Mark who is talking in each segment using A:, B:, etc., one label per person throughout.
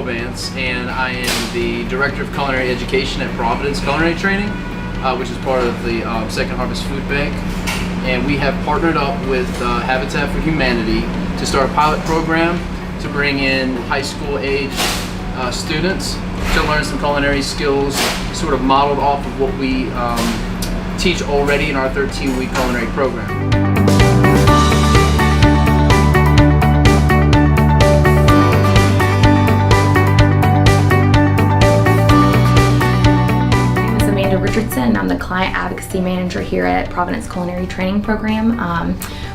A: Vance, and I am the Director of Culinary Education at Providence Culinary Training, which is part of the Second Harvest Food Bank. And we have partnered up with Habitat for Humanity to start a pilot program to bring in high school age students to learn some culinary skills, sort of modeled off of what we teach already in our 13-week culinary program.
B: I'm the Client Advocacy Manager here at Providence Culinary Training Program.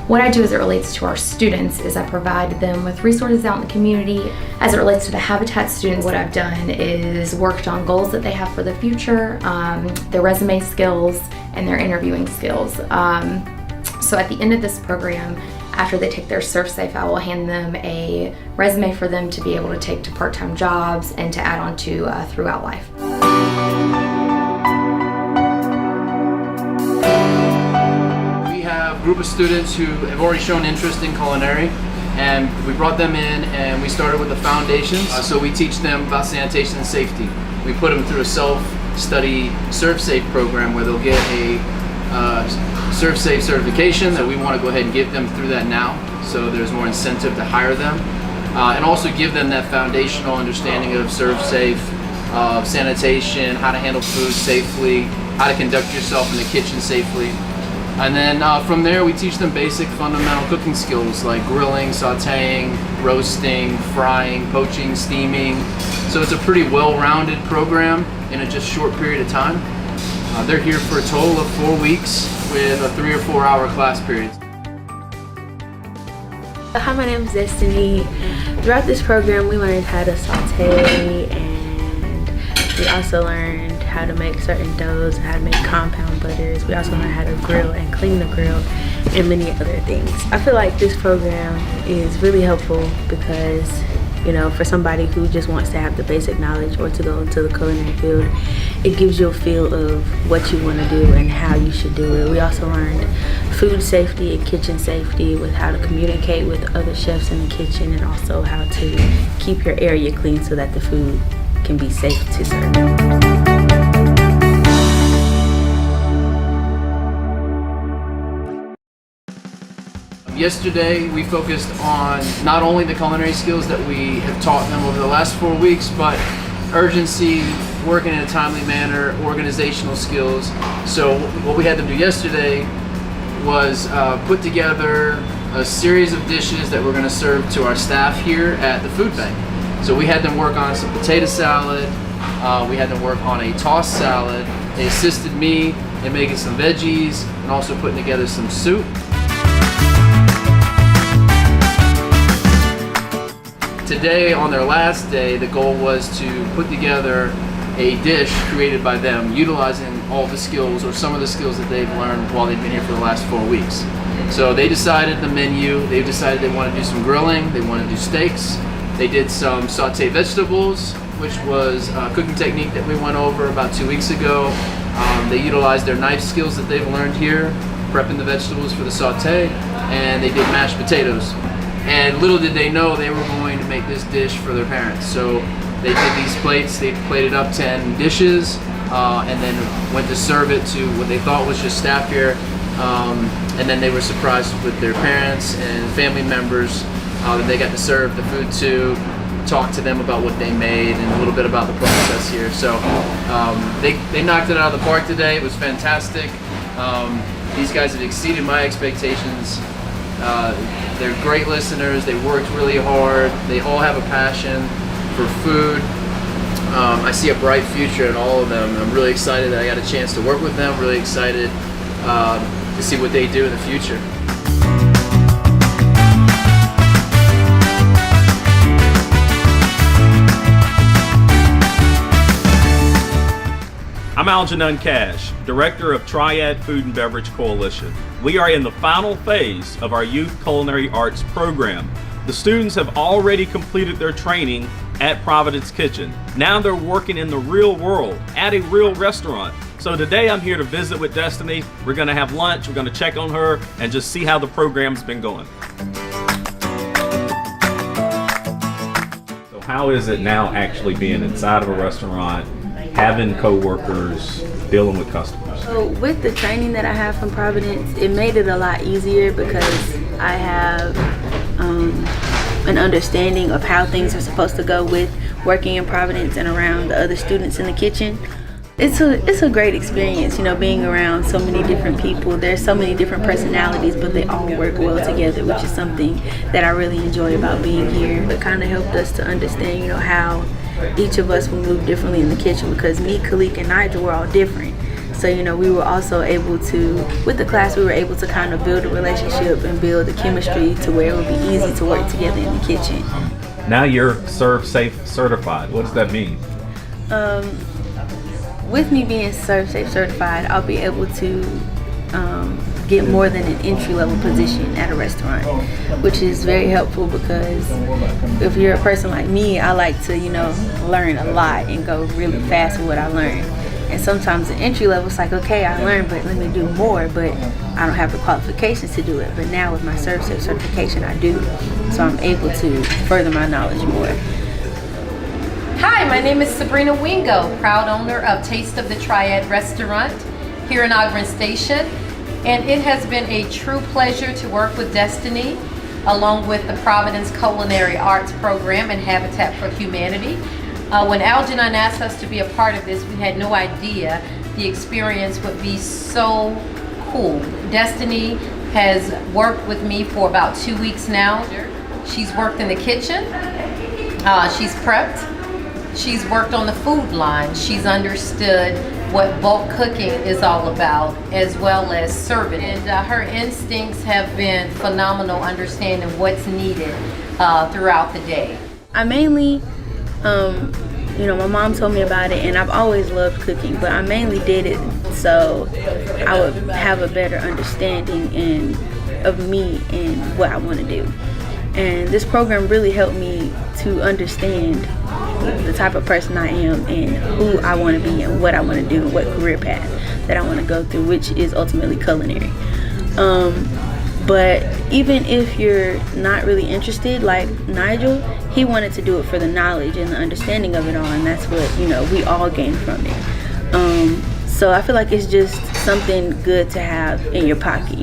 B: What I do as it relates to our students is I provide them with resources out in the community. As it relates to the Habitat students, what I've done is worked on goals that they have for the future, their resume skills, and their interviewing skills. So at the end of this program, after they take their ServSafe, I will hand them a resume for them to be able to take to part-time jobs and to add on to throughout life.
A: Group of students who have already shown interest in culinary, and we brought them in and we started with the foundations. So we teach them about sanitation and safety. We put them through a self-study ServSafe program where they'll get a ServSafe certification that we want to go ahead and get them through that now, so there's more incentive to hire them, and also give them that foundational understanding of ServSafe, of sanitation, how to handle food safely, how to conduct yourself in the kitchen safely. And then from there we teach them basic fundamental cooking skills like grilling, sauteing, roasting, frying, poaching, steaming. So it's a pretty well-rounded program in a just short period of time. They're here for a total of 4 weeks with a 3 or 4 hour class period.
C: Hi, my name is Destiny. Throughout this program we learned how to saute, and we also learned how to make certain doughs, how to make compound butters. We also learn how to grill and clean the grill, and many other things. I feel like this program is really helpful because, you know, for somebody who just wants to have the basic knowledge or to go into the culinary field, it gives you a feel of what you want to do and how you should do it. We also learned food safety and kitchen safety with how to communicate with other chefs in the kitchen, and also how to keep your area clean so that the food can be safe to serve.
A: Yesterday we focused on not only the culinary skills that we have taught them over the last 4 weeks, but urgency, working in a timely manner, organizational skills. So what we had them do yesterday was put together a series of dishes that we're going to serve to our staff here at the food bank. So we had them work on some potato salad, we had them work on a tossed salad. They assisted me in making some veggies and also putting together some soup. Today, on their last day, the goal was to put together a dish created by them, utilizing all the skills or some of the skills that they've learned while they've been here for the last 4 weeks. So they decided the menu, they decided they want to do some grilling, they want to do steaks, they did some sauteed vegetables, which was a cooking technique that we went over about 2 weeks ago. They utilized their knife skills that they've learned here, prepping the vegetables for the saute, and they did mashed potatoes. And little did they know they were going to make this dish for their parents. So they did these plates, they plated up 10 dishes, and then went to serve it to what they thought was just staff here. And then they were surprised with their parents and family members that they got to serve the food to, talk to them about what they made and a little bit about the process here. So they knocked it out of the park today. It was fantastic. These guys have exceeded my expectations. They're great listeners, they worked really hard, they all have a passion for food. I see a bright future in all of them. I'm really excited that I got a chance to work with them, really excited to see what they do in the future.
D: I'm Algernon Cash, Director of Triad Food and Beverage Coalition. We are in the final phase of our Youth Culinary Arts Program. The students have already completed their training at Providence Kitchen. Now they're working in the real world, at a real restaurant. So today I'm here to visit with Destiny. We're gonna have lunch, we're gonna check on her, and just see how the program's been going. So how is it now actually being inside of a restaurant, having coworkers, dealing with customers?
C: So with the training that I have from Providence, it made it a lot easier because I have an understanding of how things are supposed to go with working in Providence and around the other students in the kitchen. It's a great experience, being around so many different people. There's so many different personalities, but they all work well together, which is something that I really enjoy about being here. It kind of helped us to understand, how each of us will move differently in the kitchen, because me, Khalik, and Nigel were all different. So, we were also able to, with the class, we were able to kind of build a relationship and build the chemistry to where it would be easy to work together in the kitchen.
D: Now you're Serve Safe certified. What does that mean?
C: With me being Serve Safe certified, I'll be able to get more than an entry-level position at a restaurant, which is very helpful because if you're a person like me, I like to, learn a lot and go really fast with what I learn. And sometimes the entry level is like, okay, I learned, but let me do more, but I don't have the qualifications to do it. But now with my Serve Safe certification, I do. So I'm able to further my knowledge more.
E: Hi, my name is Sabrina Wingo, proud owner of Taste of the Triad restaurant here in Ogden Station. And it has been a true pleasure to work with Destiny, along with the Providence Culinary Arts Program and Habitat for Humanity. When Algernon asked us to be a part of this, we had no idea the experience would be so cool. Destiny has worked with me for about 2 weeks now. She's worked in the kitchen, she's prepped, she's worked on the food line, she's understood what bulk cooking is all about, as well as serving. And her instincts have been phenomenal, understanding what's needed throughout the day.
C: I mainly, my mom told me about it, and I've always loved cooking, but I mainly did it so I would have a better understanding of me and what I want to do. And this program really helped me to understand the type of person I am and who I want to be and what I want to do and what career path that I want to go through, which is ultimately culinary. But even if you're not really interested, like Nigel, he wanted to do it for the knowledge and the understanding of it all, and that's what, we all gain from it. So I feel like it's just something good to have in your pocket,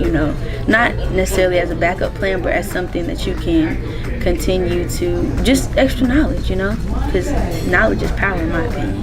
C: not necessarily as a backup plan, but as something that you can continue to, just extra knowledge, because knowledge is power in my opinion.